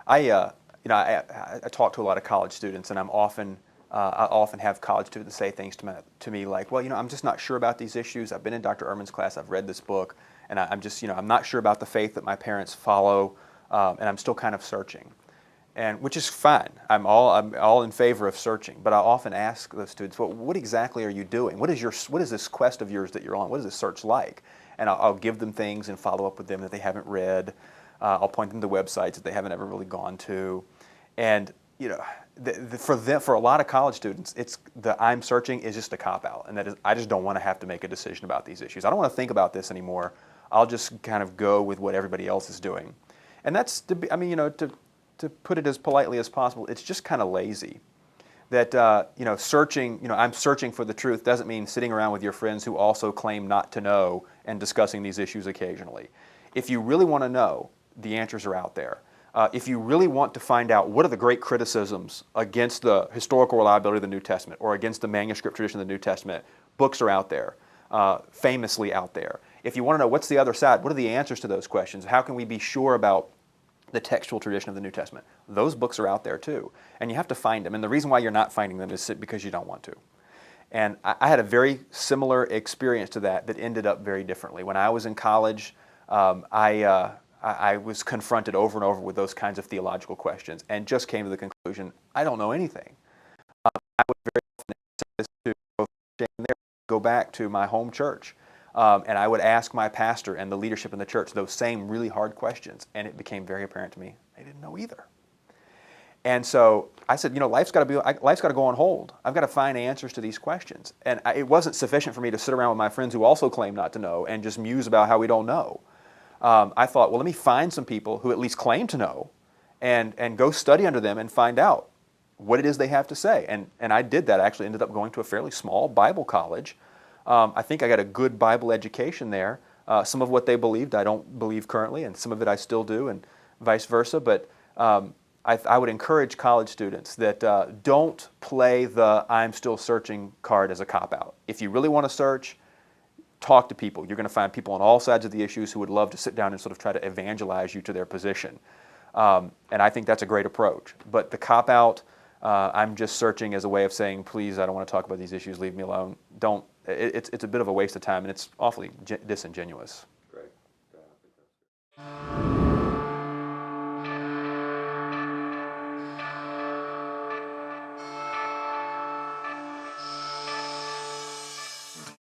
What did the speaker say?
I talk to a lot of college students, and I often have college students say things to me like, well, I'm just not sure about these issues. I've been in Dr. Ehrman's class, I've read this book, and I'm just, I'm not sure about the faith that my parents follow, and I'm still kind of searching. And which is fine. I'm all in favor of searching, but I often ask those students, well, what exactly are you doing? What is this quest of yours that you're on? What is this search like? And I'll give them things and follow up with them that they haven't read. I'll point them to websites that they haven't ever really gone to. And for a lot of college students, I'm searching is just a cop-out, and that is, I just don't want to have to make a decision about these issues. I don't want to think about this anymore. I'll just kind of go with what everybody else is doing. And that's, to put it as politely as possible, it's just kind of lazy. That searching, I'm searching for the truth doesn't mean sitting around with your friends who also claim not to know and discussing these issues occasionally. If you really want to know, the answers are out there. If you really want to find out what are the great criticisms against the historical reliability of the New Testament or against the manuscript tradition of the New Testament, books are out there, famously out there. If you want to know what's the other side, what are the answers to those questions, how can we be sure about the textual tradition of the New Testament, those books are out there too. And you have to find them. And the reason why you're not finding them is because you don't want to. And I had a very similar experience to that ended up very differently. When I was in college, I was confronted over and over with those kinds of theological questions and just came to the conclusion, I don't know anything. I would very often say this to both Jane and there, go back to my home church. And I would ask my pastor and the leadership in the church those same really hard questions, and it became very apparent to me they didn't know either. And so I said, life's got to go on hold. I've got to find answers to these questions. And it wasn't sufficient for me to sit around with my friends who also claim not to know and just muse about how we don't know. I thought, well, let me find some people who at least claim to know, and go study under them and find out what it is they have to say. And I did that. I actually ended up going to a fairly small Bible college. I think I got a good Bible education there. Some of what they believed I don't believe currently, and some of it I still do, and vice versa. But I would encourage college students that don't play the I'm still searching card as a cop-out. If you really want to search, talk to people. You're going to find people on all sides of the issues who would love to sit down and sort of try to evangelize you to their position. And I think that's a great approach. But the cop-out, I'm just searching as a way of saying, please, I don't want to talk about these issues, leave me alone. It's a bit of a waste of time, and it's awfully disingenuous.